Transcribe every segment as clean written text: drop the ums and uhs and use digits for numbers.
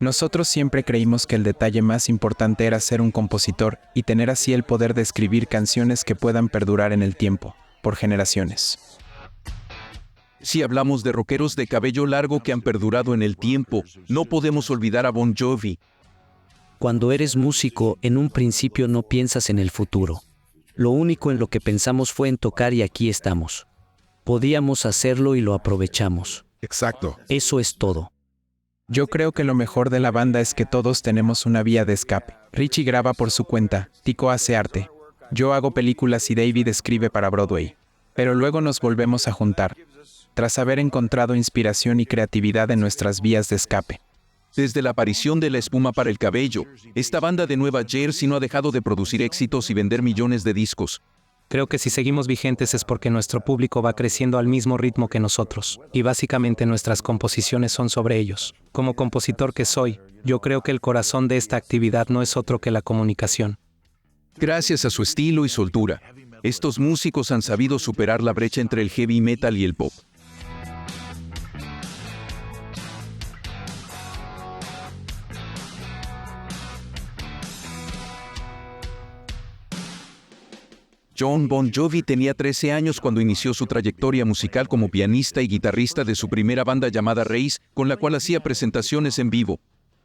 Nosotros siempre creímos que el detalle más importante era ser un compositor y tener así el poder de escribir canciones que puedan perdurar en el tiempo, por generaciones. Si hablamos de rockeros de cabello largo que han perdurado en el tiempo, no podemos olvidar a Bon Jovi. Cuando eres músico, en un principio no piensas en el futuro. Lo único en lo que pensamos fue en tocar y aquí estamos. Podíamos hacerlo y lo aprovechamos. Exacto. Eso es todo. Yo creo que lo mejor de la banda es que todos tenemos una vía de escape. Richie graba por su cuenta, Tico hace arte. Yo hago películas y David escribe para Broadway. Pero luego nos volvemos a juntar, tras haber encontrado inspiración y creatividad en nuestras vías de escape. Desde la aparición de la espuma para el cabello, esta banda de Nueva Jersey no ha dejado de producir éxitos y vender millones de discos. Creo que si seguimos vigentes es porque nuestro público va creciendo al mismo ritmo que nosotros, y básicamente nuestras composiciones son sobre ellos. Como compositor que soy, yo creo que el corazón de esta actividad no es otro que la comunicación. Gracias a su estilo y soltura, estos músicos han sabido superar la brecha entre el heavy metal y el pop. Jon Bon Jovi tenía 13 años cuando inició su trayectoria musical como pianista y guitarrista de su primera banda llamada Race, con la cual hacía presentaciones en vivo.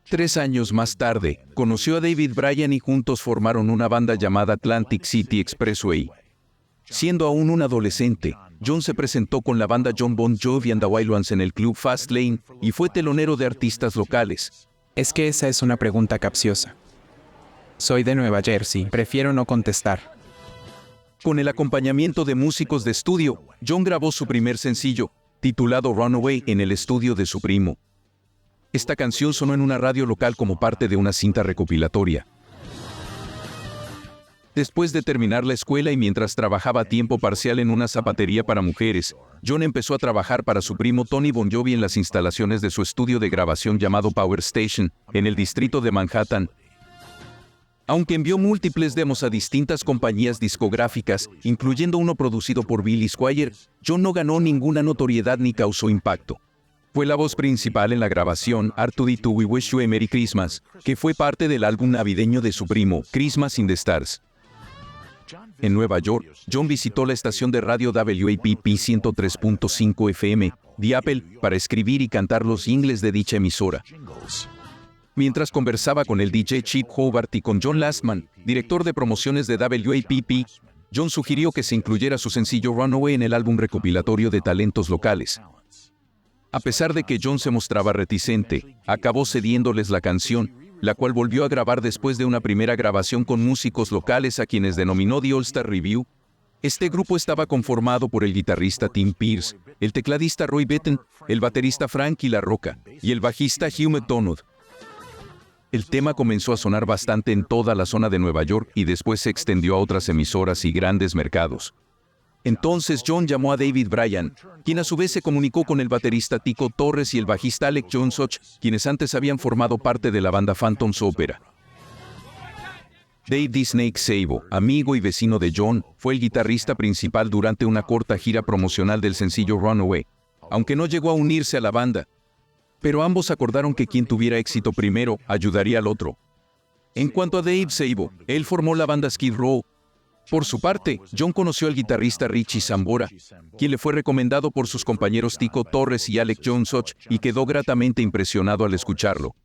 3 años más tarde, conoció a David Bryan y juntos formaron una banda llamada Atlantic City Expressway. Siendo aún un adolescente, Jon se presentó con la banda Jon Bon Jovi and the Wild Ones en el club Fast Lane y fue telonero de artistas locales. Es que esa es una pregunta capciosa. Soy de Nueva Jersey, prefiero no contestar. Con el acompañamiento de músicos de estudio, Jon grabó su primer sencillo, titulado Runaway, en el estudio de su primo. Esta canción sonó en una radio local como parte de una cinta recopilatoria. Después de terminar la escuela y mientras trabajaba a tiempo parcial en una zapatería para mujeres, Jon empezó a trabajar para su primo Tony Bon Jovi en las instalaciones de su estudio de grabación llamado Power Station, en el distrito de Manhattan. Aunque envió múltiples demos a distintas compañías discográficas, incluyendo uno producido por Billy Squier, Jon no ganó ninguna notoriedad ni causó impacto. Fue la voz principal en la grabación R2D2 We Wish You a Merry Christmas, que fue parte del álbum navideño de su primo, Christmas in the Stars. En Nueva York, Jon visitó la estación de radio WAPP 103.5 FM, de Apple, para escribir y cantar los jingles de dicha emisora. Mientras conversaba con el DJ Chip Hobart y con John Lastman, director de promociones de WAPP, Jon sugirió que se incluyera su sencillo Runaway en el álbum recopilatorio de talentos locales. A pesar de que Jon se mostraba reticente, acabó cediéndoles la canción, la cual volvió a grabar después de una primera grabación con músicos locales a quienes denominó The All Star Review. Este grupo estaba conformado por el guitarrista Tim Pierce, el tecladista Roy Betten, el baterista Frankie La Rocca y el bajista Hugh McDonough. El tema comenzó a sonar bastante en toda la zona de Nueva York y después se extendió a otras emisoras y grandes mercados. Entonces Jon llamó a David Bryan, quien a su vez se comunicó con el baterista Tico Torres y el bajista Alec John Soch, quienes antes habían formado parte de la banda Phantoms Opera. Dave "The Snake" Sabo, amigo y vecino de Jon, fue el guitarrista principal durante una corta gira promocional del sencillo Runaway, aunque no llegó a unirse a la banda. Pero ambos acordaron que quien tuviera éxito primero ayudaría al otro. En cuanto a Dave Sabo, él formó la banda Skid Row. Por su parte, Jon conoció al guitarrista Richie Sambora, quien le fue recomendado por sus compañeros Tico Torres y Alec John Soch y quedó gratamente impresionado al escucharlo.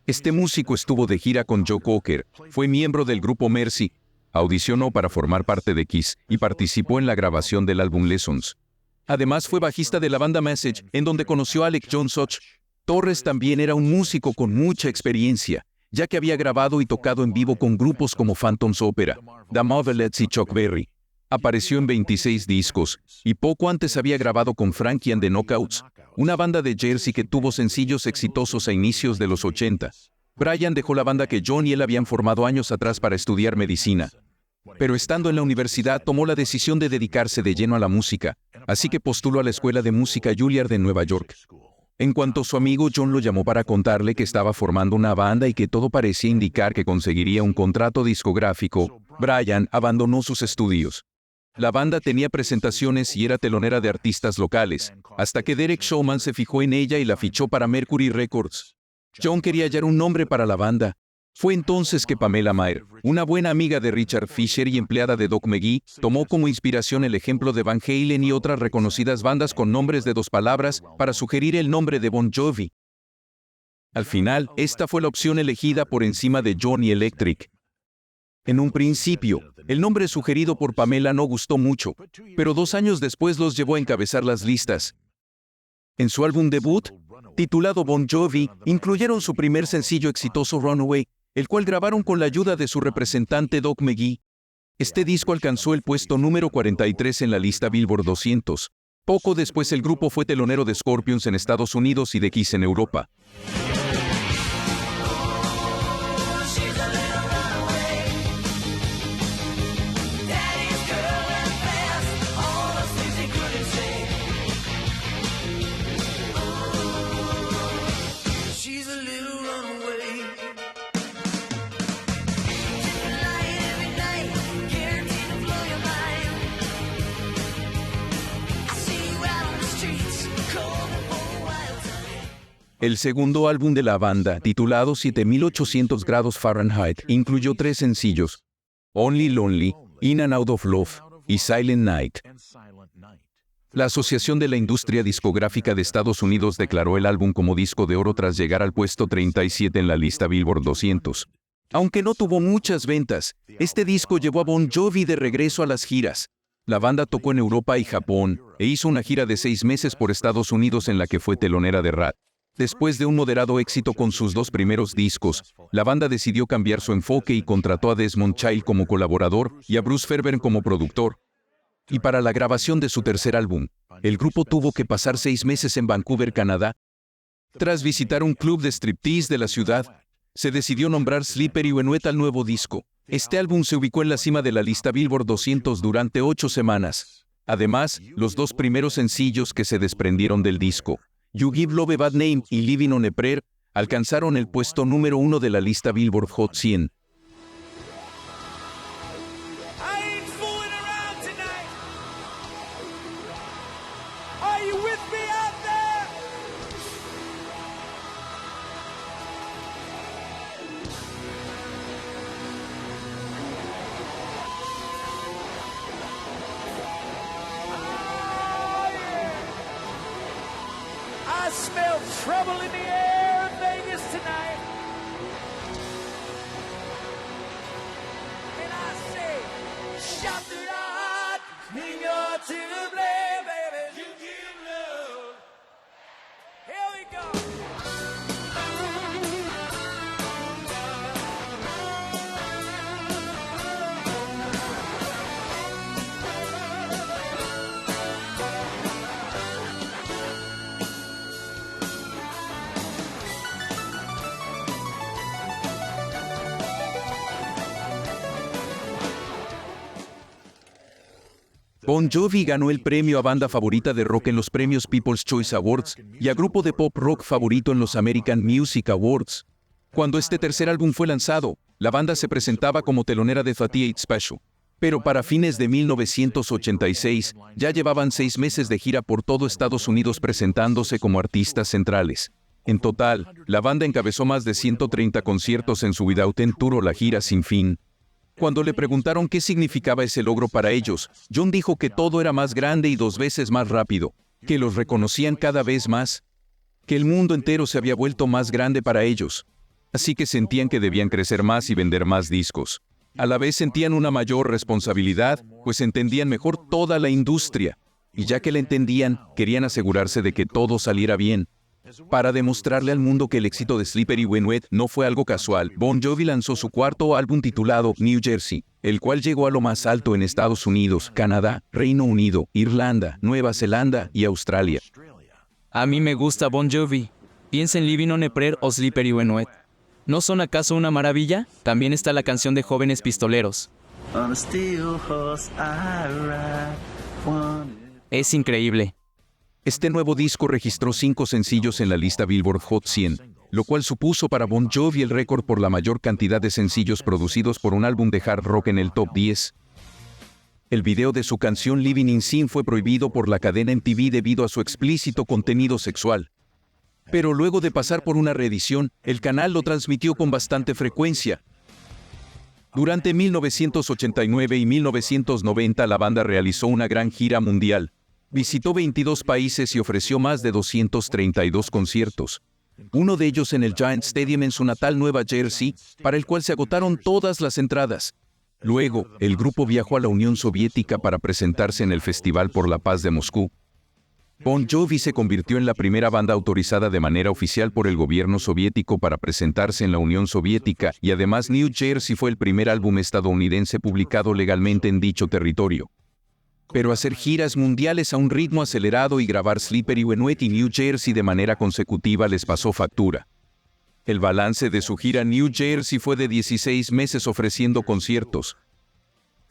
Este músico estuvo de gira con Joe Cocker, fue miembro del grupo Mercy, audicionó para formar parte de Kiss y participó en la grabación del álbum Lessons. Además fue bajista de la banda Message, en donde conoció a Alec John Soch. Torres también era un músico con mucha experiencia, ya que había grabado y tocado en vivo con grupos como Phantoms Opera, The Movelets y Chuck Berry. Apareció en 26 discos, y poco antes había grabado con Frankie and the Knockouts, una banda de Jersey que tuvo sencillos exitosos a inicios de los 80. Bryan dejó la banda que Jon y él habían formado años atrás para estudiar medicina. Pero estando en la universidad tomó la decisión de dedicarse de lleno a la música, así que postuló a la Escuela de Música Juilliard de Nueva York. En cuanto su amigo Jon lo llamó para contarle que estaba formando una banda y que todo parecía indicar que conseguiría un contrato discográfico, Bryan abandonó sus estudios. La banda tenía presentaciones y era telonera de artistas locales, hasta que Derek Showman se fijó en ella y la fichó para Mercury Records. John quería hallar un nombre para la banda. Fue entonces que Pamela Mayer, una buena amiga de Richard Fisher y empleada de Doc McGhee, tomó como inspiración el ejemplo de Van Halen y otras reconocidas bandas con nombres de 2 palabras para sugerir el nombre de Bon Jovi. Al final, esta fue la opción elegida por encima de Johnny Electric. En un principio, el nombre sugerido por Pamela no gustó mucho, pero 2 años después los llevó a encabezar las listas. En su álbum debut, titulado Bon Jovi, incluyeron su primer sencillo exitoso Runaway, el cual grabaron con la ayuda de su representante Doc McGhee. Este disco alcanzó el puesto número 43 en la lista Billboard 200. Poco después el grupo fue telonero de Scorpions en Estados Unidos y de Kiss en Europa. El segundo álbum de la banda, titulado 7800 grados Fahrenheit, incluyó 3 sencillos: Only Lonely, In and Out of Love y Silent Night. La Asociación de la Industria Discográfica de Estados Unidos declaró el álbum como disco de oro tras llegar al puesto 37 en la lista Billboard 200. Aunque no tuvo muchas ventas, este disco llevó a Bon Jovi de regreso a las giras. La banda tocó en Europa y Japón, e hizo una gira de 6 meses por Estados Unidos en la que fue telonera de Ratt. Después de un moderado éxito con sus 2 primeros discos, la banda decidió cambiar su enfoque y contrató a Desmond Child como colaborador y a Bruce Fairbairn como productor. Y para la grabación de su tercer álbum, el grupo tuvo que pasar 6 meses en Vancouver, Canadá. Tras visitar un club de striptease de la ciudad, se decidió nombrar Slippery When Wet al nuevo disco. Este álbum se ubicó en la cima de la lista Billboard 200 durante 8 semanas. Además, los 2 primeros sencillos que se desprendieron del disco, You Give Love a Bad Name y Living on a Prayer, alcanzaron el puesto número 1 de la lista Billboard Hot 100. I smell trouble in the air in Vegas tonight. And I say, shout to God, bring your to the blame, baby. You give love. Here we go. Bon Jovi ganó el premio a banda favorita de rock en los premios People's Choice Awards y a grupo de pop rock favorito en los American Music Awards. Cuando este tercer álbum fue lanzado, la banda se presentaba como telonera de 38 Special. Pero para fines de 1986, ya llevaban 6 meses de gira por todo Estados Unidos presentándose como artistas centrales. En total, la banda encabezó más de 130 conciertos en su Without End Tour o la gira Sin Fin. Cuando le preguntaron qué significaba ese logro para ellos, John dijo que todo era más grande y 2 veces más rápido, que los reconocían cada vez más, que el mundo entero se había vuelto más grande para ellos. Así que sentían que debían crecer más y vender más discos. A la vez sentían una mayor responsabilidad, pues entendían mejor toda la industria. Y ya que la entendían, querían asegurarse de que todo saliera bien. Para demostrarle al mundo que el éxito de Slippery When Wet no fue algo casual, Bon Jovi lanzó su cuarto álbum titulado New Jersey, el cual llegó a lo más alto en Estados Unidos, Canadá, Reino Unido, Irlanda, Nueva Zelanda y Australia. A mí me gusta Bon Jovi. Piensa en Living on a Prayer o Slippery When Wet. ¿No son acaso una maravilla? También está la canción de Jóvenes Pistoleros. Es increíble. Este nuevo disco registró 5 sencillos en la lista Billboard Hot 100, lo cual supuso para Bon Jovi el récord por la mayor cantidad de sencillos producidos por un álbum de hard rock en el top 10. El video de su canción Living in Sin fue prohibido por la cadena MTV debido a su explícito contenido sexual. Pero luego de pasar por una reedición, el canal lo transmitió con bastante frecuencia. Durante 1989 y 1990 la banda realizó una gran gira mundial. Visitó 22 países y ofreció más de 232 conciertos. Uno de ellos en el Giant Stadium en su natal Nueva Jersey, para el cual se agotaron todas las entradas. Luego, el grupo viajó a la Unión Soviética para presentarse en el Festival por la Paz de Moscú. Bon Jovi se convirtió en la primera banda autorizada de manera oficial por el gobierno soviético para presentarse en la Unión Soviética y además New Jersey fue el primer álbum estadounidense publicado legalmente en dicho territorio. Pero hacer giras mundiales a un ritmo acelerado y grabar Slippery When Wet y New Jersey de manera consecutiva les pasó factura. El balance de su gira New Jersey fue de 16 meses ofreciendo conciertos.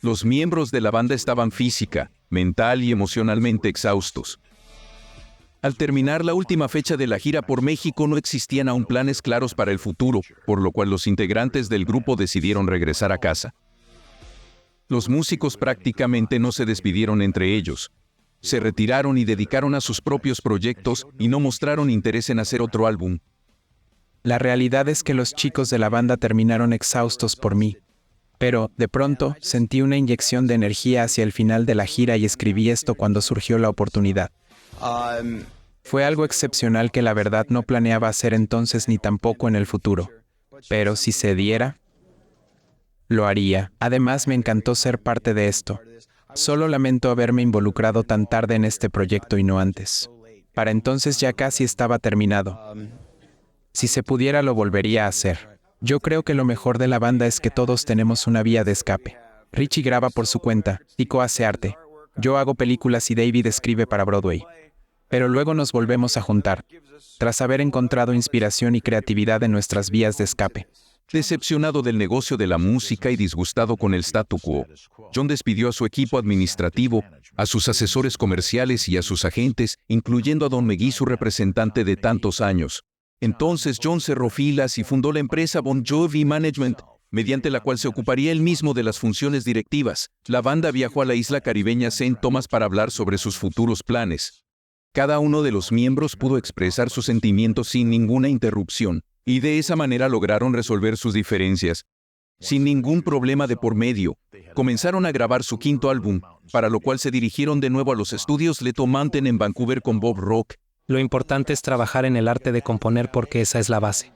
Los miembros de la banda estaban física, mental y emocionalmente exhaustos. Al terminar la última fecha de la gira por México no existían aún planes claros para el futuro, por lo cual los integrantes del grupo decidieron regresar a casa. Los músicos prácticamente no se despidieron entre ellos. Se retiraron y dedicaron a sus propios proyectos y no mostraron interés en hacer otro álbum. La realidad es que los chicos de la banda terminaron exhaustos por mí. Pero, de pronto, sentí una inyección de energía hacia el final de la gira y escribí esto cuando surgió la oportunidad. Fue algo excepcional que la verdad no planeaba hacer entonces ni tampoco en el futuro. Pero si se diera, lo haría. Además me encantó ser parte de esto. Solo lamento haberme involucrado tan tarde en este proyecto y no antes. Para entonces ya casi estaba terminado. Si se pudiera lo volvería a hacer. Yo creo que lo mejor de la banda es que todos tenemos una vía de escape. Richie graba por su cuenta, Tico hace arte. Yo hago películas y David escribe para Broadway. Pero luego nos volvemos a juntar, tras haber encontrado inspiración y creatividad en nuestras vías de escape. Decepcionado del negocio de la música y disgustado con el statu quo, John despidió a su equipo administrativo, a sus asesores comerciales y a sus agentes, incluyendo a Don McGee, su representante de tantos años. Entonces John cerró filas y fundó la empresa Bon Jovi Management, mediante la cual se ocuparía él mismo de las funciones directivas. La banda viajó a la isla caribeña St. Thomas para hablar sobre sus futuros planes. Cada uno de los miembros pudo expresar sus sentimientos sin ninguna interrupción, y de esa manera lograron resolver sus diferencias. Sin ningún problema de por medio, comenzaron a grabar su quinto álbum, para lo cual se dirigieron de nuevo a los estudios Leto Mountain en Vancouver con Bob Rock. Lo importante es trabajar en el arte de componer porque esa es la base.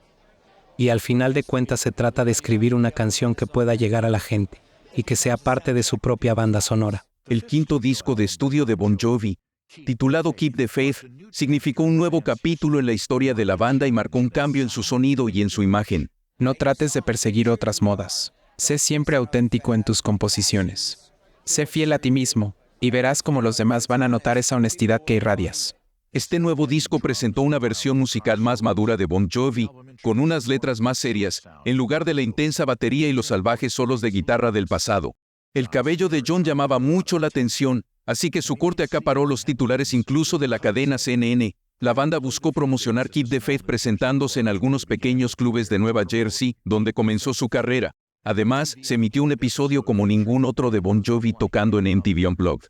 Y al final de cuentas se trata de escribir una canción que pueda llegar a la gente, y que sea parte de su propia banda sonora. El quinto disco de estudio de Bon Jovi, titulado Keep the Faith, significó un nuevo capítulo en la historia de la banda y marcó un cambio en su sonido y en su imagen. No trates de perseguir otras modas. Sé siempre auténtico en tus composiciones. Sé fiel a ti mismo, y verás cómo los demás van a notar esa honestidad que irradias. Este nuevo disco presentó una versión musical más madura de Bon Jovi, con unas letras más serias, en lugar de la intensa batería y los salvajes solos de guitarra del pasado. El cabello de John llamaba mucho la atención, así que su corte acaparó los titulares incluso de la cadena CNN. La banda buscó promocionar Keep the Faith presentándose en algunos pequeños clubes de Nueva Jersey, donde comenzó su carrera. Además, se emitió un episodio como ningún otro de Bon Jovi tocando en MTV Unplugged.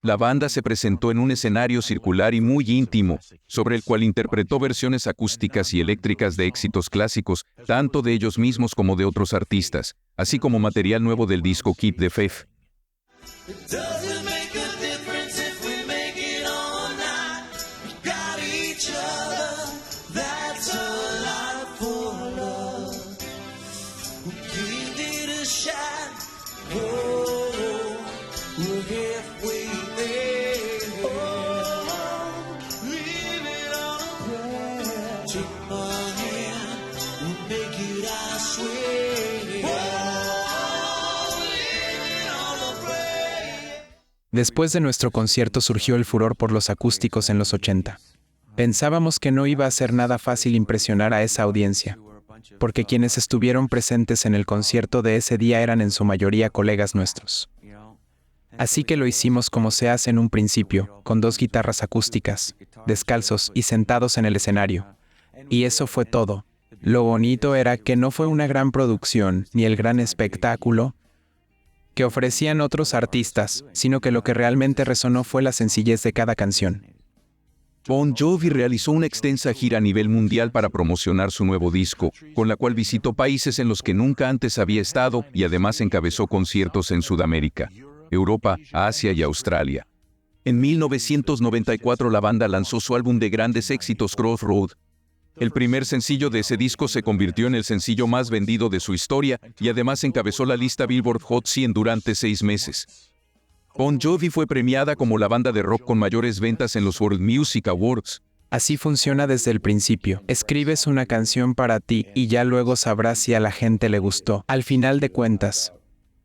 La banda se presentó en un escenario circular y muy íntimo, sobre el cual interpretó versiones acústicas y eléctricas de éxitos clásicos, tanto de ellos mismos como de otros artistas, así como material nuevo del disco Keep the Faith. Doesn't make a difference if we make it all night. We got each other. That's a lot for love. We'll give it a shot. Oh, look if we made it. Oh, leave it on a prayer. Take my hand. We'll make it, I swear. Oh, leave it on a prayer. Después de nuestro concierto surgió el furor por los acústicos en los 80. Pensábamos que no iba a ser nada fácil impresionar a esa audiencia, porque quienes estuvieron presentes en el concierto de ese día eran en su mayoría colegas nuestros. Así que lo hicimos como se hace en un principio, con 2 guitarras acústicas, descalzos y sentados en el escenario. Y eso fue todo. Lo bonito era que no fue una gran producción ni el gran espectáculo que ofrecían otros artistas, sino que lo que realmente resonó fue la sencillez de cada canción. Bon Jovi realizó una extensa gira a nivel mundial para promocionar su nuevo disco, con la cual visitó países en los que nunca antes había estado y además encabezó conciertos en Sudamérica, Europa, Asia y Australia. En 1994 la banda lanzó su álbum de grandes éxitos Crossroad. El primer sencillo de ese disco se convirtió en el sencillo más vendido de su historia y además encabezó la lista Billboard Hot 100 durante 6 meses. Bon Jovi fue premiada como la banda de rock con mayores ventas en los World Music Awards. Así funciona desde el principio. Escribes una canción para ti y ya luego sabrás si a la gente le gustó. Al final de cuentas,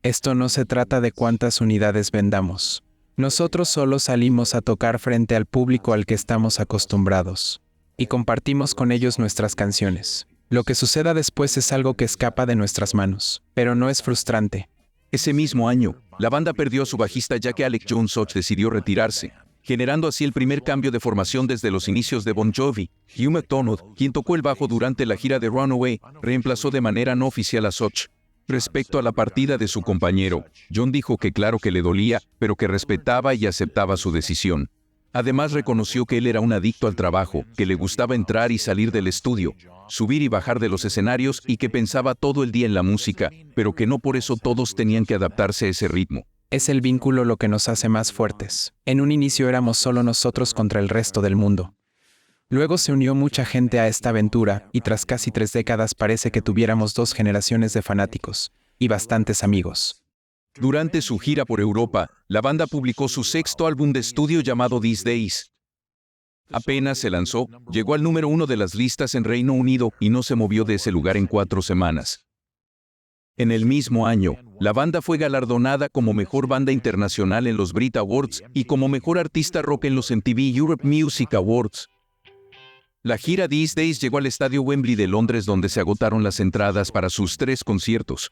esto no se trata de cuántas unidades vendamos. Nosotros solo salimos a tocar frente al público al que estamos acostumbrados. Y compartimos con ellos nuestras canciones. Lo que suceda después es algo que escapa de nuestras manos, pero no es frustrante. Ese mismo año, la banda perdió a su bajista ya que Alec John Such decidió retirarse, generando así el primer cambio de formación desde los inicios de Bon Jovi. Hugh McDonough, quien tocó el bajo durante la gira de Runaway, reemplazó de manera no oficial a Such. Respecto a la partida de su compañero, John dijo que claro que le dolía, pero que respetaba y aceptaba su decisión. Además reconoció que él era un adicto al trabajo, que le gustaba entrar y salir del estudio, subir y bajar de los escenarios y que pensaba todo el día en la música, pero que no por eso todos tenían que adaptarse a ese ritmo. Es el vínculo lo que nos hace más fuertes. En un inicio éramos solo nosotros contra el resto del mundo. Luego se unió mucha gente a esta aventura y tras casi 3 décadas parece que tuviéramos 2 generaciones de fanáticos y bastantes amigos. Durante su gira por Europa, la banda publicó su 6º álbum de estudio llamado These Days. Apenas se lanzó, llegó al número 1 de las listas en Reino Unido y no se movió de ese lugar en 4 semanas. En el mismo año, la banda fue galardonada como Mejor Banda Internacional en los Brit Awards y como Mejor Artista Rock en los MTV Europe Music Awards. La gira These Days llegó al estadio Wembley de Londres donde se agotaron las entradas para sus 3 conciertos.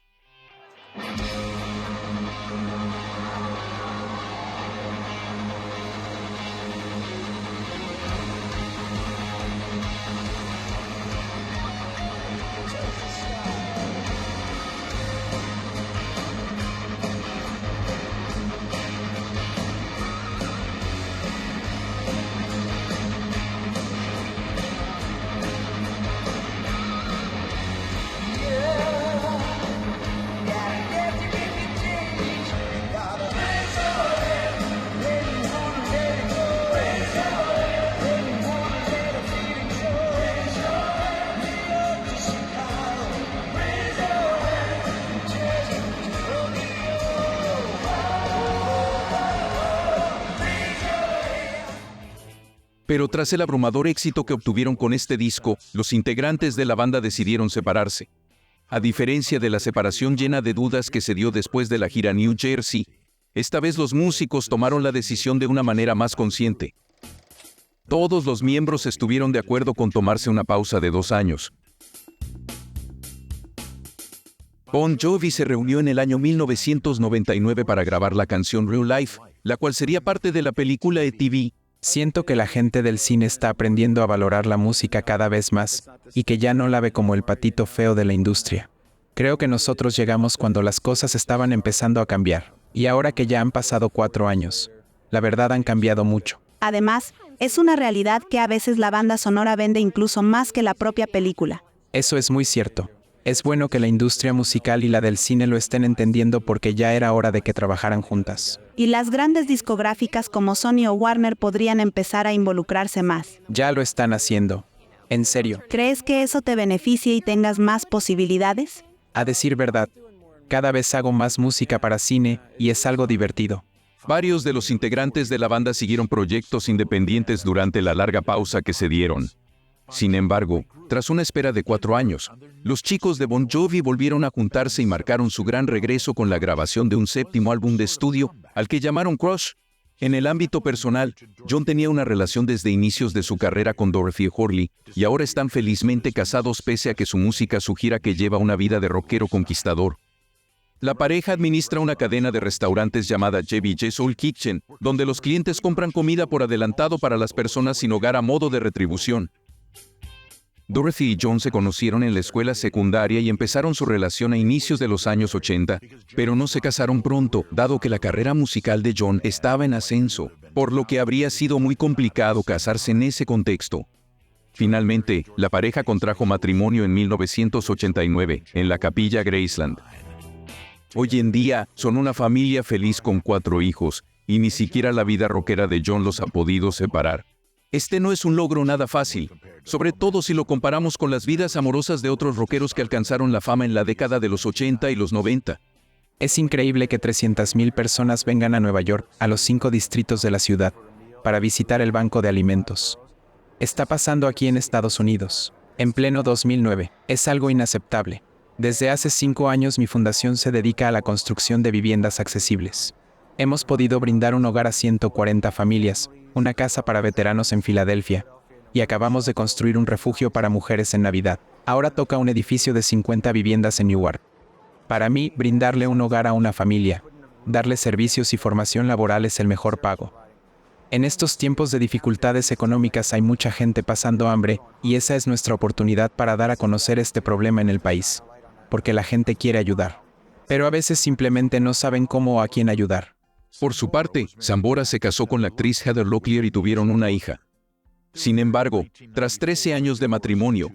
Pero tras el abrumador éxito que obtuvieron con este disco, los integrantes de la banda decidieron separarse. A diferencia de la separación llena de dudas que se dio después de la gira New Jersey, esta vez los músicos tomaron la decisión de una manera más consciente. Todos los miembros estuvieron de acuerdo con tomarse una pausa de 2 años. Bon Jovi se reunió en el año 1999 para grabar la canción Real Life, la cual sería parte de la película ETV. Siento que la gente del cine está aprendiendo a valorar la música cada vez más y que ya no la ve como el patito feo de la industria. Creo que nosotros llegamos cuando las cosas estaban empezando a cambiar y ahora que ya han pasado 4 años, la verdad han cambiado mucho. Además, es una realidad que a veces la banda sonora vende incluso más que la propia película. Eso es muy cierto. Es bueno que la industria musical y la del cine lo estén entendiendo porque ya era hora de que trabajaran juntas. Y las grandes discográficas como Sony o Warner podrían empezar a involucrarse más. Ya lo están haciendo. En serio. ¿Crees que eso te beneficie y tengas más posibilidades? A decir verdad, cada vez hago más música para cine y es algo divertido. Varios de los integrantes de la banda siguieron proyectos independientes durante la larga pausa que se dieron. Sin embargo, tras una espera de 4 años, los chicos de Bon Jovi volvieron a juntarse y marcaron su gran regreso con la grabación de un 7º álbum de estudio, al que llamaron Crush. En el ámbito personal, John tenía una relación desde inicios de su carrera con Dorothy Hurley, y ahora están felizmente casados pese a que su música sugiera que lleva una vida de rockero conquistador. La pareja administra una cadena de restaurantes llamada JBJ Soul Kitchen, donde los clientes compran comida por adelantado para las personas sin hogar a modo de retribución. Dorothy y John se conocieron en la escuela secundaria y empezaron su relación a inicios de los años 80, pero no se casaron pronto, dado que la carrera musical de John estaba en ascenso, por lo que habría sido muy complicado casarse en ese contexto. Finalmente, la pareja contrajo matrimonio en 1989, en la Capilla Graceland. Hoy en día, son una familia feliz con 4 hijos, y ni siquiera la vida rockera de John los ha podido separar. Este no es un logro nada fácil, sobre todo si lo comparamos con las vidas amorosas de otros rockeros que alcanzaron la fama en la década de los 80 y los 90. Es increíble que 300,000 personas vengan a Nueva York, a los 5 distritos de la ciudad, para visitar el banco de alimentos. Está pasando aquí en Estados Unidos, en pleno 2009. Es algo inaceptable. Desde hace 5 años mi fundación se dedica a la construcción de viviendas accesibles. Hemos podido brindar un hogar a 140 familias, una casa para veteranos en Filadelfia, y acabamos de construir un refugio para mujeres en Navidad. Ahora toca un edificio de 50 viviendas en Newark. Para mí, brindarle un hogar a una familia, darle servicios y formación laboral es el mejor pago. En estos tiempos de dificultades económicas hay mucha gente pasando hambre, y esa es nuestra oportunidad para dar a conocer este problema en el país, porque la gente quiere ayudar. Pero a veces simplemente no saben cómo o a quién ayudar. Por su parte, Zambora se casó con la actriz Heather Locklear y tuvieron una hija. Sin embargo, tras 13 años de matrimonio,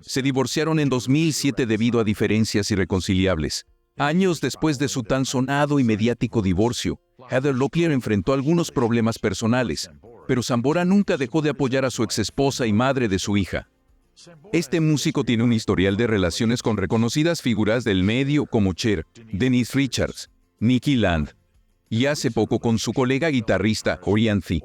se divorciaron en 2007 debido a diferencias irreconciliables. Años después de su tan sonado y mediático divorcio, Heather Locklear enfrentó algunos problemas personales, pero Zambora nunca dejó de apoyar a su exesposa y madre de su hija. Este músico tiene un historial de relaciones con reconocidas figuras del medio como Cher, Denise Richards, Nicky Land, y hace poco con su colega guitarrista Orianthi.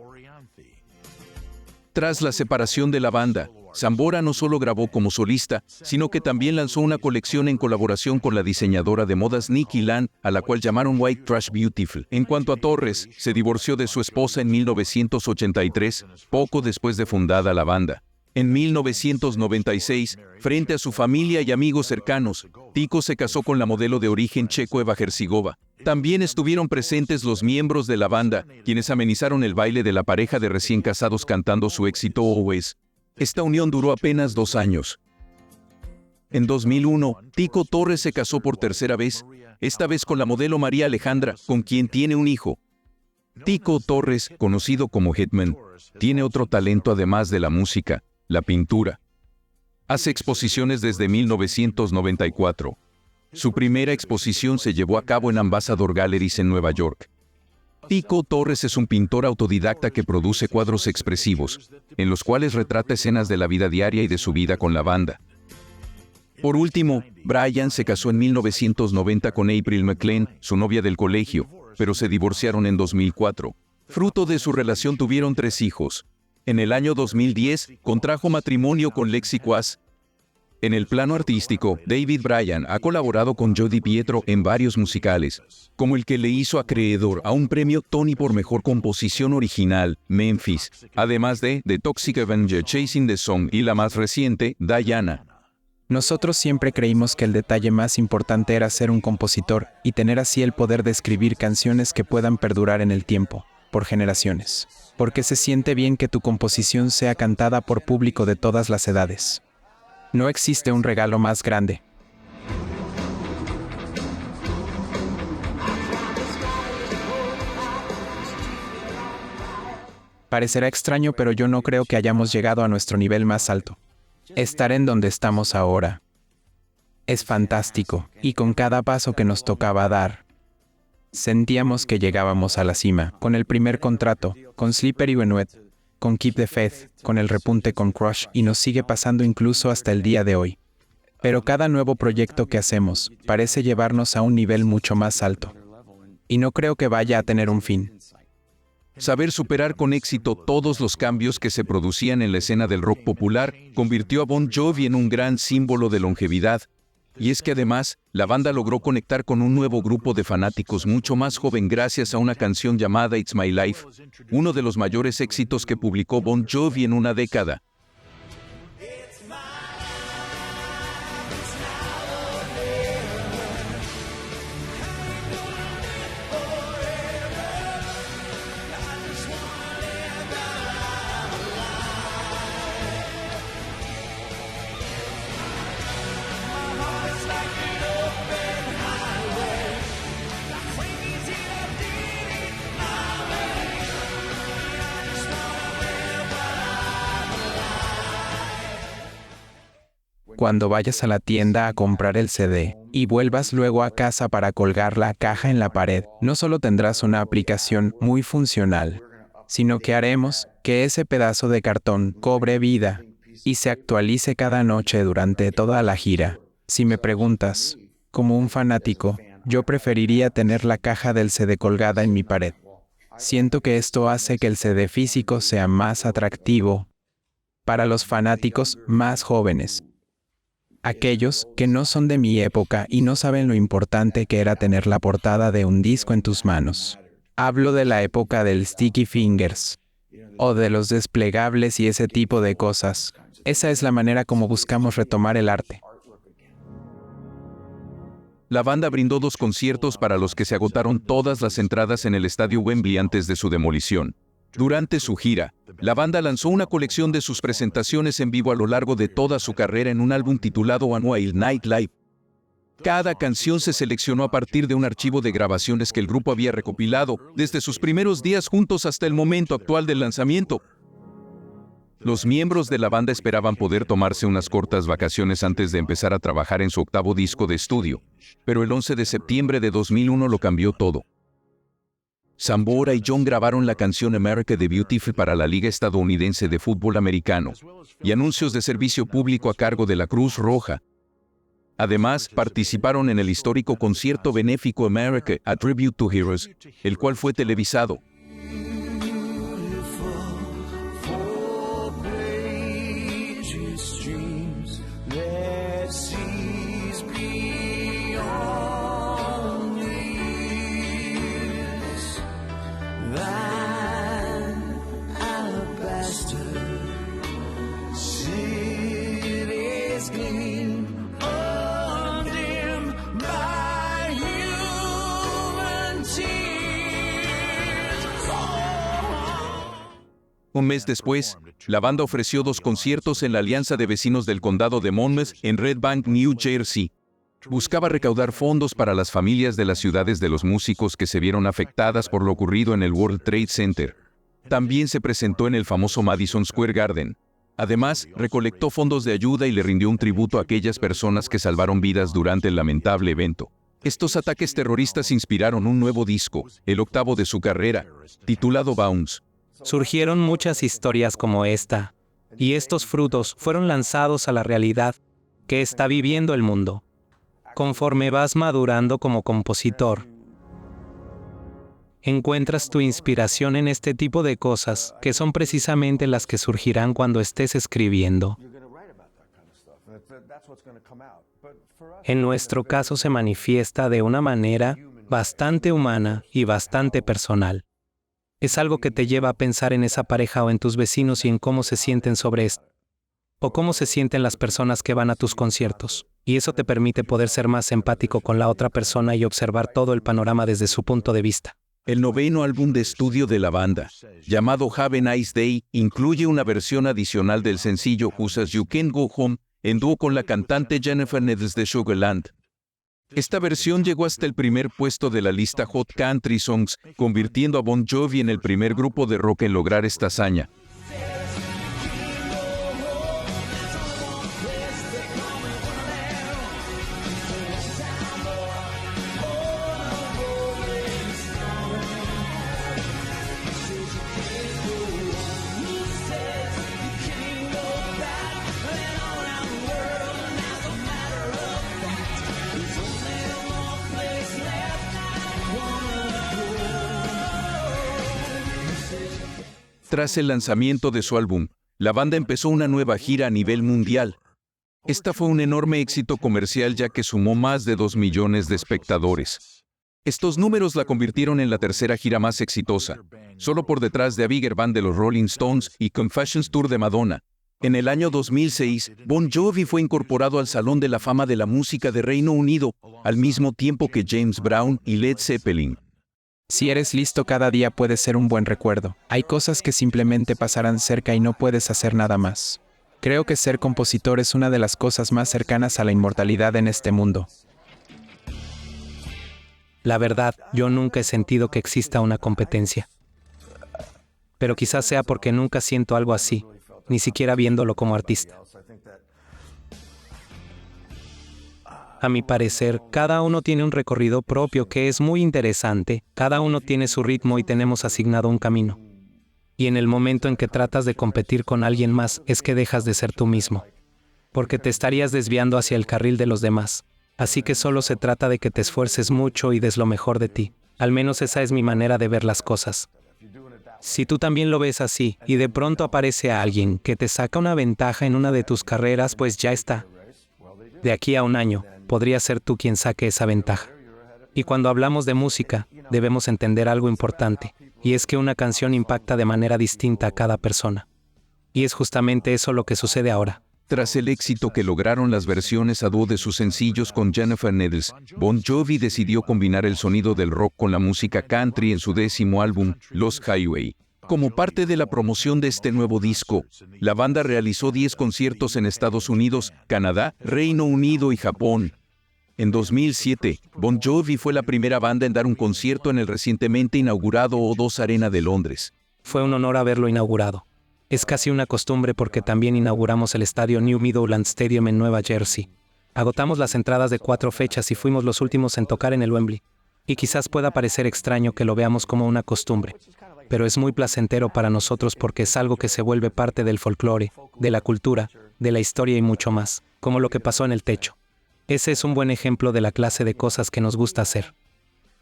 Tras la separación de la banda, Zambora no solo grabó como solista, sino que también lanzó una colección en colaboración con la diseñadora de modas Nicky Land, a la cual llamaron White Trash Beautiful. En cuanto a Torres, se divorció de su esposa en 1983, poco después de fundada la banda. En 1996, frente a su familia y amigos cercanos, Tico se casó con la modelo de origen checo Eva Hercigova. También estuvieron presentes los miembros de la banda, quienes amenizaron el baile de la pareja de recién casados cantando su éxito Always. Esta unión duró apenas 2 años. En 2001, Tico Torres se casó por tercera vez, esta vez con la modelo María Alejandra, con quien tiene un hijo. Tico Torres, conocido como Hitman, tiene otro talento además de la música: la pintura. Hace exposiciones desde 1994. Su primera exposición se llevó a cabo en Ambassador Galleries en Nueva York. Tico Torres es un pintor autodidacta que produce cuadros expresivos, en los cuales retrata escenas de la vida diaria y de su vida con la banda. Por último, Brian se casó en 1990 con April McLean, su novia del colegio, pero se divorciaron en 2004. Fruto de su relación tuvieron 3 hijos. En el año 2010, contrajo matrimonio con Lexi Quas. En el plano artístico, David Bryan ha colaborado con Jody Pietro en varios musicales, como el que le hizo acreedor a un premio Tony por Mejor Composición Original, Memphis, además de The Toxic Avenger Chasing the Song y la más reciente, Diana. Nosotros siempre creímos que el detalle más importante era ser un compositor y tener así el poder de escribir canciones que puedan perdurar en el tiempo, por generaciones. Porque se siente bien que tu composición sea cantada por público de todas las edades. No existe un regalo más grande. Parecerá extraño, pero yo no creo que hayamos llegado a nuestro nivel más alto. Estar en donde estamos ahora es fantástico, y con cada paso que nos tocaba dar, sentíamos que llegábamos a la cima. Con el primer contrato, con Slippery When Wet, con Keep the Faith, con el repunte con Crush, y nos sigue pasando incluso hasta el día de hoy. Pero cada nuevo proyecto que hacemos parece llevarnos a un nivel mucho más alto. Y no creo que vaya a tener un fin. Saber superar con éxito todos los cambios que se producían en la escena del rock popular convirtió a Bon Jovi en un gran símbolo de longevidad. Y es que además, la banda logró conectar con un nuevo grupo de fanáticos mucho más joven gracias a una canción llamada It's My Life, uno de los mayores éxitos que publicó Bon Jovi en una década. cuando vayas a la tienda a comprar el CD y vuelvas luego a casa para colgar la caja en la pared, no solo tendrás una aplicación muy funcional, sino que haremos que ese pedazo de cartón cobre vida y se actualice cada noche durante toda la gira. Si me preguntas, como un fanático, yo preferiría tener la caja del CD colgada en mi pared. Siento que esto hace que el CD físico sea más atractivo para los fanáticos más jóvenes. Aquellos que no son de mi época y no saben lo importante que era tener la portada de un disco en tus manos. Hablo de la época del Sticky Fingers, o de los desplegables y ese tipo de cosas. Esa es la manera como buscamos retomar el arte. La banda brindó 2 conciertos para los que se agotaron todas las entradas en el estadio Wembley antes de su demolición. Durante su gira, la banda lanzó una colección de sus presentaciones en vivo a lo largo de toda su carrera en un álbum titulado Annual Night Live. Cada canción se seleccionó a partir de un archivo de grabaciones que el grupo había recopilado desde sus primeros días juntos hasta el momento actual del lanzamiento. Los miembros de la banda esperaban poder tomarse unas cortas vacaciones antes de empezar a trabajar en su 8º disco de estudio, pero el 11 de septiembre de 2001 lo cambió todo. Sambora y John grabaron la canción America the Beautiful para la Liga Estadounidense de Fútbol Americano y anuncios de servicio público a cargo de la Cruz Roja. Además, participaron en el histórico concierto benéfico America, A Tribute to Heroes, el cual fue televisado. Un mes después, la banda ofreció 2 conciertos en la Alianza de Vecinos del Condado de Monmouth en Red Bank, New Jersey. Buscaba recaudar fondos para las familias de las ciudades de los músicos que se vieron afectadas por lo ocurrido en el World Trade Center. También se presentó en el famoso Madison Square Garden. Además, recolectó fondos de ayuda y le rindió un tributo a aquellas personas que salvaron vidas durante el lamentable evento. Estos ataques terroristas inspiraron un nuevo disco, el 8º de su carrera, titulado Bounce. Surgieron muchas historias como esta, y estos frutos fueron lanzados a la realidad que está viviendo el mundo. Conforme vas madurando como compositor, encuentras tu inspiración en este tipo de cosas, que son precisamente las que surgirán cuando estés escribiendo. En nuestro caso se manifiesta de una manera bastante humana y bastante personal. Es algo que te lleva a pensar en esa pareja o en tus vecinos y en cómo se sienten sobre esto. O cómo se sienten las personas que van a tus conciertos. Y eso te permite poder ser más empático con la otra persona y observar todo el panorama desde su punto de vista. El 9º álbum de estudio de la banda, llamado Have a Nice Day, incluye una versión adicional del sencillo Who's As You Can Go Home, en dúo con la cantante Jennifer Needles de Sugarland. Esta versión llegó hasta el primer puesto de la lista Hot Country Songs, convirtiendo a Bon Jovi en el primer grupo de rock en lograr esta hazaña. Tras el lanzamiento de su álbum, la banda empezó una nueva gira a nivel mundial. Esta fue un enorme éxito comercial ya que sumó más de 2 millones de espectadores. Estos números la convirtieron en la tercera gira más exitosa, solo por detrás de A Bigger Band de los Rolling Stones y Confessions Tour de Madonna. En el año 2006, Bon Jovi fue incorporado al Salón de la Fama de la Música de Reino Unido, al mismo tiempo que James Brown y Led Zeppelin. Si eres listo, cada día puede ser un buen recuerdo. Hay cosas que simplemente pasarán cerca y no puedes hacer nada más. Creo que ser compositor es una de las cosas más cercanas a la inmortalidad en este mundo. La verdad, yo nunca he sentido que exista una competencia. Pero quizás sea porque nunca siento algo así, ni siquiera viéndolo como artista. A mi parecer, cada uno tiene un recorrido propio que es muy interesante, cada uno tiene su ritmo y tenemos asignado un camino. Y en el momento en que tratas de competir con alguien más es que dejas de ser tú mismo. Porque te estarías desviando hacia el carril de los demás. Así que solo se trata de que te esfuerces mucho y des lo mejor de ti. Al menos esa es mi manera de ver las cosas. Si tú también lo ves así, y de pronto aparece alguien que te saca una ventaja en una de tus carreras, pues ya está. De aquí a un año, podría ser tú quien saque esa ventaja. Y cuando hablamos de música, debemos entender algo importante, y es que una canción impacta de manera distinta a cada persona. Y es justamente eso lo que sucede ahora. Tras el éxito que lograron las versiones a dúo de sus sencillos con Jennifer Needles, Bon Jovi decidió combinar el sonido del rock con la música country en su 10º álbum, Lost Highway. Como parte de la promoción de este nuevo disco, la banda realizó 10 conciertos en Estados Unidos, Canadá, Reino Unido y Japón. En 2007, Bon Jovi fue la primera banda en dar un concierto en el recientemente inaugurado O2 Arena de Londres. Fue un honor haberlo inaugurado. Es casi una costumbre porque también inauguramos el estadio New Meadowlands Stadium en Nueva Jersey. Agotamos las entradas de 4 fechas y fuimos los últimos en tocar en el Wembley. Y quizás pueda parecer extraño que lo veamos como una costumbre, pero es muy placentero para nosotros porque es algo que se vuelve parte del folclore, de la cultura, de la historia y mucho más, como lo que pasó en el techo. Ese es un buen ejemplo de la clase de cosas que nos gusta hacer.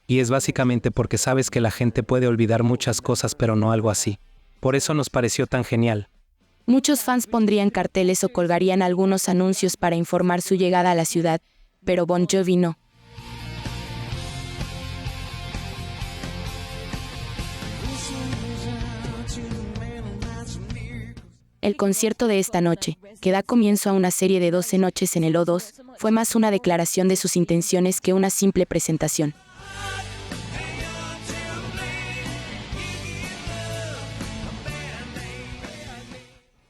Y es básicamente porque sabes que la gente puede olvidar muchas cosas pero no algo así. Por eso nos pareció tan genial. Muchos fans pondrían carteles o colgarían algunos anuncios para informar su llegada a la ciudad, pero Bon Jovi no. El concierto de esta noche, que da comienzo a una serie de 12 noches en el O2, fue más una declaración de sus intenciones que una simple presentación.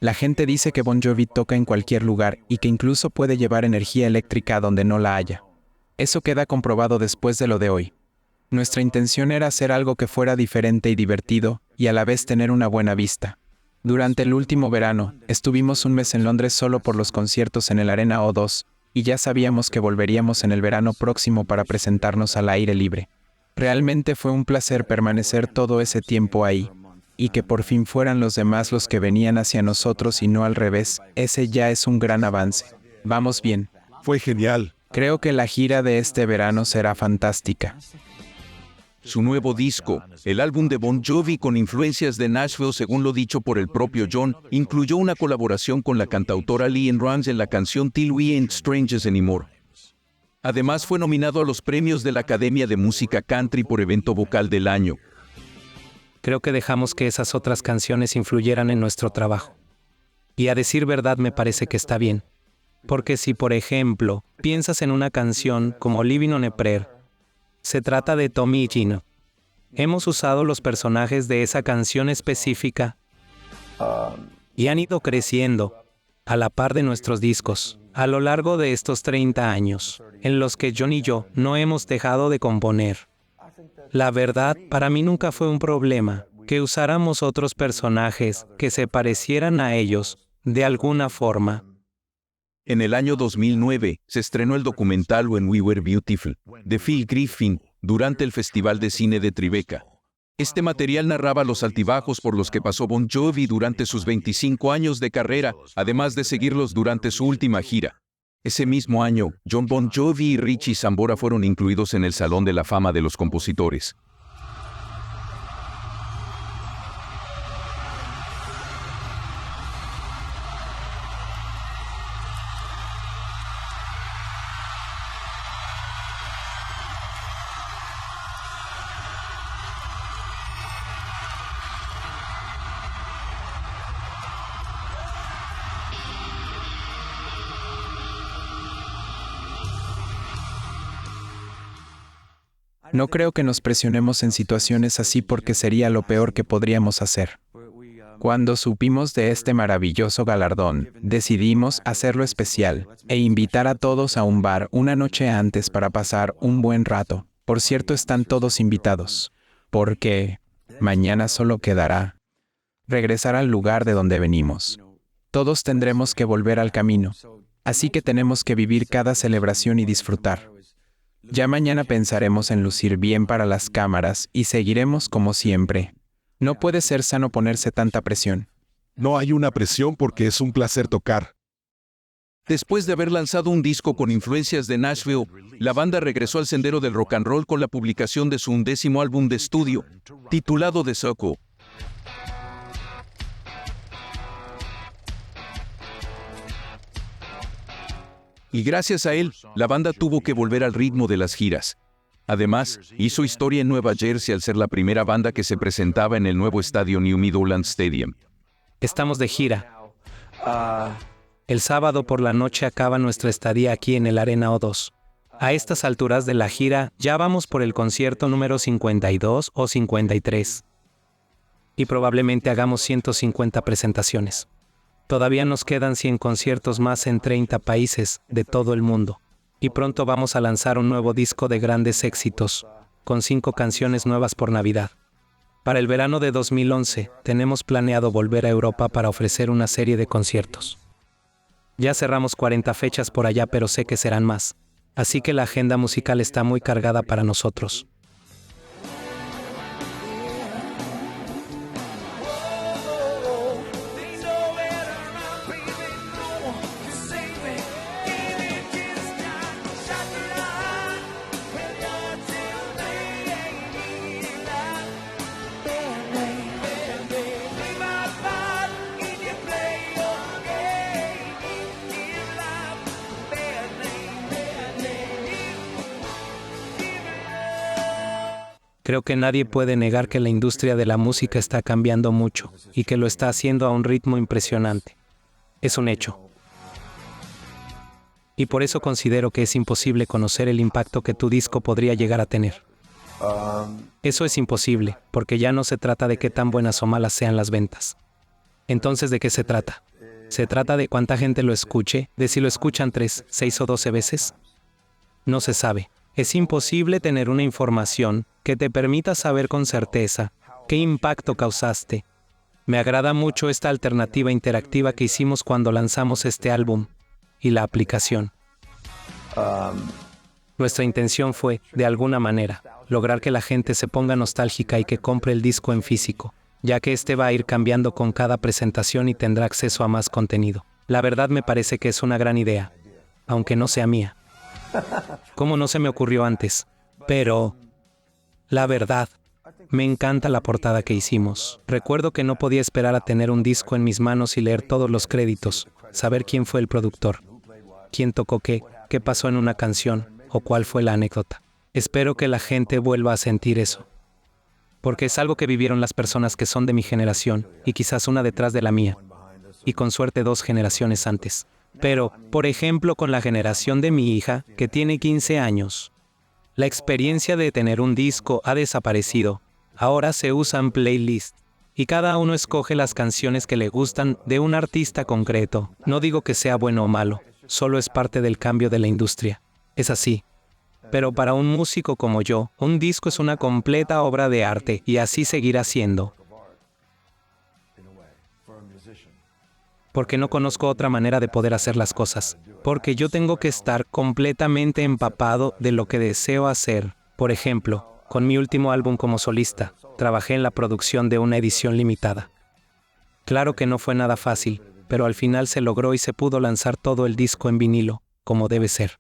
La gente dice que Bon Jovi toca en cualquier lugar y que incluso puede llevar energía eléctrica donde no la haya. Eso queda comprobado después de lo de hoy. Nuestra intención era hacer algo que fuera diferente y divertido, y a la vez tener una buena vista. Durante el último verano, estuvimos un mes en Londres solo por los conciertos en el Arena O2, y ya sabíamos que volveríamos en el verano próximo para presentarnos al aire libre. Realmente fue un placer permanecer todo ese tiempo ahí. Y que por fin fueran los demás los que venían hacia nosotros y no al revés, ese ya es un gran avance. Vamos bien. Fue genial. Creo que la gira de este verano será fantástica. Su nuevo disco, el álbum de Bon Jovi con influencias de Nashville según lo dicho por el propio John, incluyó una colaboración con la cantautora LeAnn Rimes en la canción Till We Ain't Strangers Anymore. Además fue nominado a los premios de la Academia de Música Country por Evento Vocal del Año. Creo que dejamos que esas otras canciones influyeran en nuestro trabajo. Y a decir verdad me parece que está bien. Porque si, por ejemplo, piensas en una canción como Living on a Prayer, se trata de Tommy y Gino. Hemos usado los personajes de esa canción específica y han ido creciendo a la par de nuestros discos a lo largo de estos 30 años, en los que John y yo no hemos dejado de componer. La verdad, para mí nunca fue un problema que usáramos otros personajes que se parecieran a ellos de alguna forma. En el año 2009, se estrenó el documental When We Were Beautiful, de Phil Griffin, durante el Festival de Cine de Tribeca. Este material narraba los altibajos por los que pasó Bon Jovi durante sus 25 años de carrera, además de seguirlos durante su última gira. Ese mismo año, John Bon Jovi y Richie Sambora fueron incluidos en el Salón de la Fama de los Compositores. No creo que nos presionemos en situaciones así porque sería lo peor que podríamos hacer. Cuando supimos de este maravilloso galardón, decidimos hacerlo especial e invitar a todos a un bar una noche antes para pasar un buen rato. Por cierto, están todos invitados, porque mañana solo quedará regresar al lugar de donde venimos. Todos tendremos que volver al camino. Así que tenemos que vivir cada celebración y disfrutar. Ya mañana pensaremos en lucir bien para las cámaras y seguiremos como siempre. No puede ser sano ponerse tanta presión. No hay una presión porque es un placer tocar. Después de haber lanzado un disco con influencias de Nashville, la banda regresó al sendero del rock and roll con la publicación de su 11º álbum de estudio, titulado The Circle. Y gracias a él, la banda tuvo que volver al ritmo de las giras. Además, hizo historia en Nueva Jersey al ser la primera banda que se presentaba en el nuevo estadio New Meadowlands Stadium. Estamos de gira. El sábado por la noche acaba nuestra estadía aquí en el Arena O2. A estas alturas de la gira, ya vamos por el concierto número 52 o 53. Y probablemente hagamos 150 presentaciones. Todavía nos quedan 100 conciertos más en 30 países de todo el mundo. Y pronto vamos a lanzar un nuevo disco de grandes éxitos, con 5 canciones nuevas por Navidad. Para el verano de 2011, tenemos planeado volver a Europa para ofrecer una serie de conciertos. Ya cerramos 40 fechas por allá, pero sé que serán más. Así que la agenda musical está muy cargada para nosotros. Creo que nadie puede negar que la industria de la música está cambiando mucho y que lo está haciendo a un ritmo impresionante. Es un hecho. Y por eso considero que es imposible conocer el impacto que tu disco podría llegar a tener. Eso es imposible, porque ya no se trata de qué tan buenas o malas sean las ventas. Entonces, ¿de qué se trata? ¿Se trata de cuánta gente lo escuche, de si lo escuchan 3, 6 o 12 veces? No se sabe. Es imposible tener una información que te permita saber con certeza qué impacto causaste. Me agrada mucho esta alternativa interactiva que hicimos cuando lanzamos este álbum y la aplicación. Nuestra intención fue, de alguna manera, lograr que la gente se ponga nostálgica y que compre el disco en físico, ya que este va a ir cambiando con cada presentación y tendrá acceso a más contenido. La verdad me parece que es una gran idea, aunque no sea mía. ¿Cómo no se me ocurrió antes? Pero, la verdad, me encanta la portada que hicimos. Recuerdo que no podía esperar a tener un disco en mis manos y leer todos los créditos, saber quién fue el productor, quién tocó qué pasó en una canción, o cuál fue la anécdota. Espero que la gente vuelva a sentir eso. Porque es algo que vivieron las personas que son de mi generación, y quizás una detrás de la mía, y con suerte 2 generaciones antes. Pero, por ejemplo, con la generación de mi hija, que tiene 15 años, la experiencia de tener un disco ha desaparecido. Ahora se usan playlists, y cada uno escoge las canciones que le gustan de un artista concreto. No digo que sea bueno o malo, solo es parte del cambio de la industria. Es así. Pero para un músico como yo, un disco es una completa obra de arte, y así seguirá siendo. Porque no conozco otra manera de poder hacer las cosas. Porque yo tengo que estar completamente empapado de lo que deseo hacer. Por ejemplo, con mi último álbum como solista, trabajé en la producción de una edición limitada. Claro que no fue nada fácil, pero al final se logró y se pudo lanzar todo el disco en vinilo, como debe ser.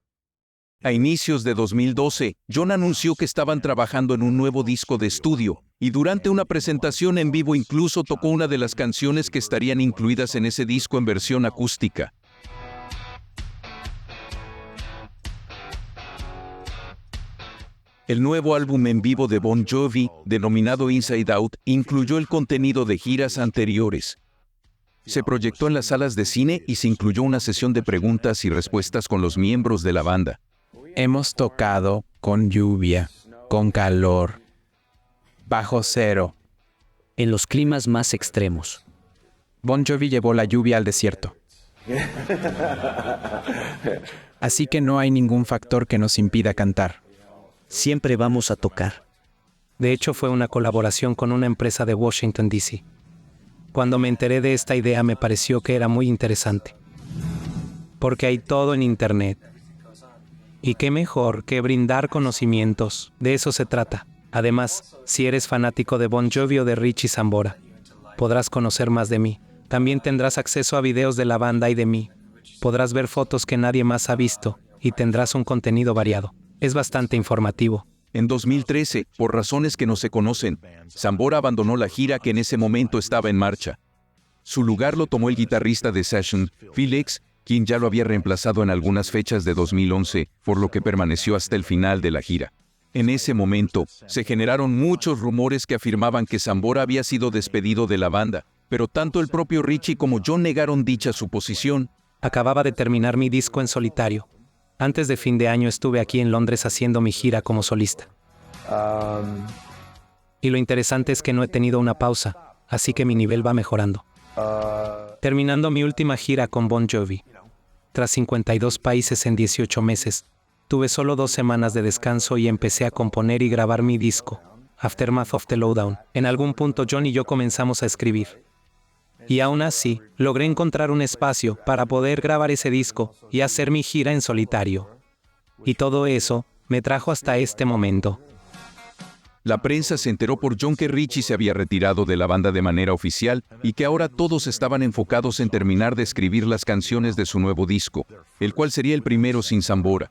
A inicios de 2012, John anunció que estaban trabajando en un nuevo disco de estudio, y durante una presentación en vivo incluso tocó una de las canciones que estarían incluidas en ese disco en versión acústica. El nuevo álbum en vivo de Bon Jovi, denominado Inside Out, incluyó el contenido de giras anteriores. Se proyectó en las salas de cine y se incluyó una sesión de preguntas y respuestas con los miembros de la banda. Hemos tocado con lluvia, con calor, bajo cero. En los climas más extremos. Bon Jovi llevó la lluvia al desierto. Así que no hay ningún factor que nos impida cantar. Siempre vamos a tocar. De hecho, fue una colaboración con una empresa de Washington, D.C. Cuando me enteré de esta idea me pareció que era muy interesante. porque hay todo en Internet. Y qué mejor que brindar conocimientos, de eso se trata. Además, si eres fanático de Bon Jovi o de Richie Sambora, podrás conocer más de mí. También tendrás acceso a videos de la banda y de mí. Podrás ver fotos que nadie más ha visto, y tendrás un contenido variado. Es bastante informativo. En 2013, por razones que no se conocen, Sambora abandonó la gira que en ese momento estaba en marcha. Su lugar lo tomó el guitarrista de Session, Phil X, quien ya lo había reemplazado en algunas fechas de 2011, por lo que permaneció hasta el final de la gira. En ese momento, se generaron muchos rumores que afirmaban que Sambora había sido despedido de la banda, pero tanto el propio Richie como John negaron dicha suposición. Acababa de terminar mi disco en solitario. Antes de fin de año estuve aquí en Londres haciendo mi gira como solista. Y lo interesante es que no he tenido una pausa, así que mi nivel va mejorando. Terminando mi última gira con Bon Jovi. Tras 52 países en 18 meses, tuve solo 2 semanas de descanso y empecé a componer y grabar mi disco, Aftermath of the Lowdown. En algún punto John y yo comenzamos a escribir. Y aún así, logré encontrar un espacio para poder grabar ese disco y hacer mi gira en solitario. Y todo eso me trajo hasta este momento. La prensa se enteró por John que Richie se había retirado de la banda de manera oficial y que ahora todos estaban enfocados en terminar de escribir las canciones de su nuevo disco, el cual sería el primero sin Sambora.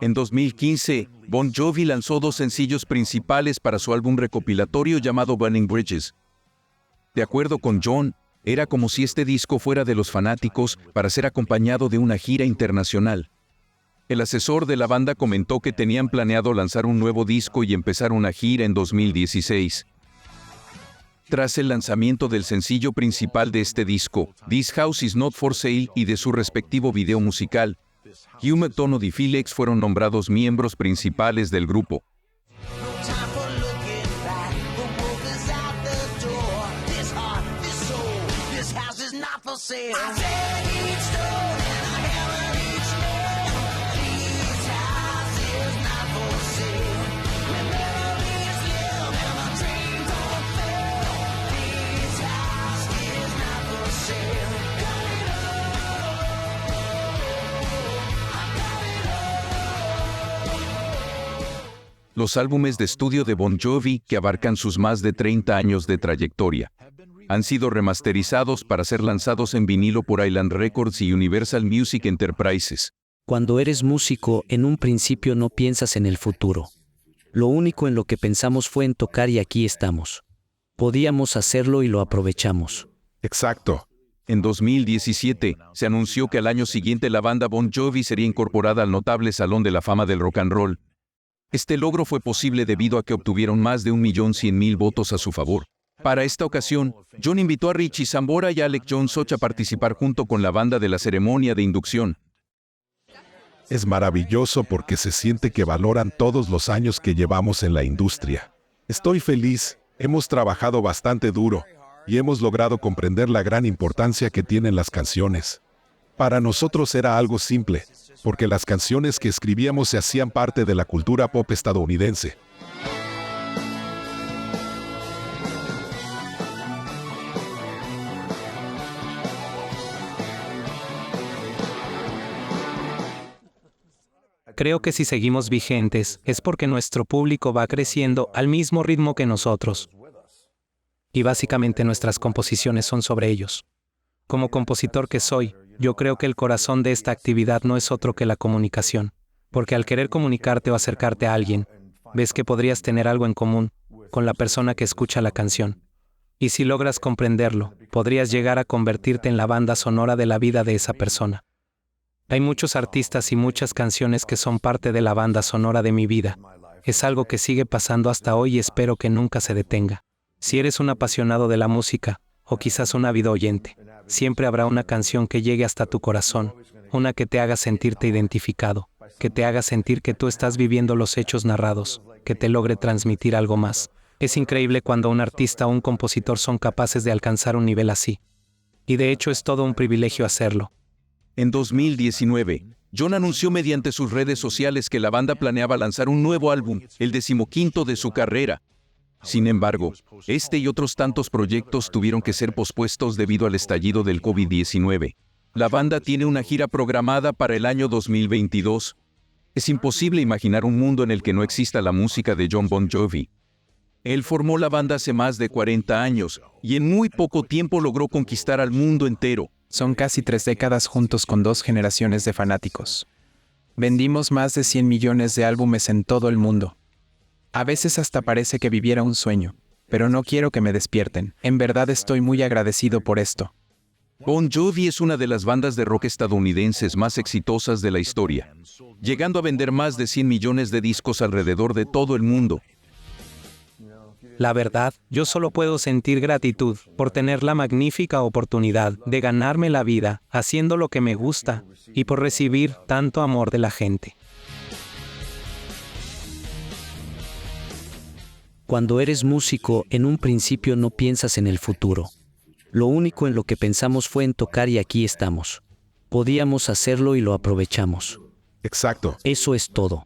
En 2015, Bon Jovi lanzó 2 sencillos principales para su álbum recopilatorio llamado Burning Bridges. De acuerdo con John, era como si este disco fuera de los fanáticos para ser acompañado de una gira internacional. El asesor de la banda comentó que tenían planeado lanzar un nuevo disco y empezar una gira en 2016. Tras el lanzamiento del sencillo principal de este disco, This House Is Not For Sale, y de su respectivo video musical, Hugh McDonough y Phil X fueron nombrados miembros principales del grupo. Los álbumes de estudio de Bon Jovi, que abarcan sus más de 30 años de trayectoria, han sido remasterizados para ser lanzados en vinilo por Island Records y Universal Music Enterprises. Cuando eres músico, en un principio no piensas en el futuro. Lo único en lo que pensamos fue en tocar y aquí estamos. Podíamos hacerlo y lo aprovechamos. Exacto. En 2017, se anunció que al año siguiente la banda Bon Jovi sería incorporada al notable Salón de la Fama del Rock and Roll. Este logro fue posible debido a que obtuvieron más de 1.100.000 votos a su favor. Para esta ocasión, John invitó a Richie Sambora y a Alec John Soch a participar junto con la banda de la ceremonia de inducción. Es maravilloso porque se siente que valoran todos los años que llevamos en la industria. Estoy feliz, hemos trabajado bastante duro y hemos logrado comprender la gran importancia que tienen las canciones. Para nosotros era algo simple, porque las canciones que escribíamos se hacían parte de la cultura pop estadounidense. Creo que si seguimos vigentes, es porque nuestro público va creciendo al mismo ritmo que nosotros. Y básicamente nuestras composiciones son sobre ellos. Como compositor que soy, yo creo que el corazón de esta actividad no es otro que la comunicación. Porque al querer comunicarte o acercarte a alguien, ves que podrías tener algo en común con la persona que escucha la canción. Y si logras comprenderlo, podrías llegar a convertirte en la banda sonora de la vida de esa persona. Hay muchos artistas y muchas canciones que son parte de la banda sonora de mi vida. Es algo que sigue pasando hasta hoy y espero que nunca se detenga. Si eres un apasionado de la música, o quizás un ávido oyente, siempre habrá una canción que llegue hasta tu corazón, una que te haga sentirte identificado, que te haga sentir que tú estás viviendo los hechos narrados, que te logre transmitir algo más. Es increíble cuando un artista o un compositor son capaces de alcanzar un nivel así. Y de hecho es todo un privilegio hacerlo. En 2019, John anunció mediante sus redes sociales que la banda planeaba lanzar un nuevo álbum, el 15º de su carrera. Sin embargo, este y otros tantos proyectos tuvieron que ser pospuestos debido al estallido del COVID-19. La banda tiene una gira programada para el año 2022. Es imposible imaginar un mundo en el que no exista la música de Jon Bon Jovi. Él formó la banda hace más de 40 años y en muy poco tiempo logró conquistar al mundo entero. Son casi 3 décadas juntos con 2 generaciones de fanáticos. Vendimos más de 100 millones de álbumes en todo el mundo. A veces hasta parece que viviera un sueño, pero no quiero que me despierten. En verdad estoy muy agradecido por esto. Bon Jovi es una de las bandas de rock estadounidenses más exitosas de la historia, llegando a vender más de 100 millones de discos alrededor de todo el mundo. La verdad, yo solo puedo sentir gratitud por tener la magnífica oportunidad de ganarme la vida haciendo lo que me gusta y por recibir tanto amor de la gente. Cuando eres músico, en un principio no piensas en el futuro. Lo único en lo que pensamos fue en tocar y aquí estamos. Podíamos hacerlo y lo aprovechamos. Exacto. Eso es todo.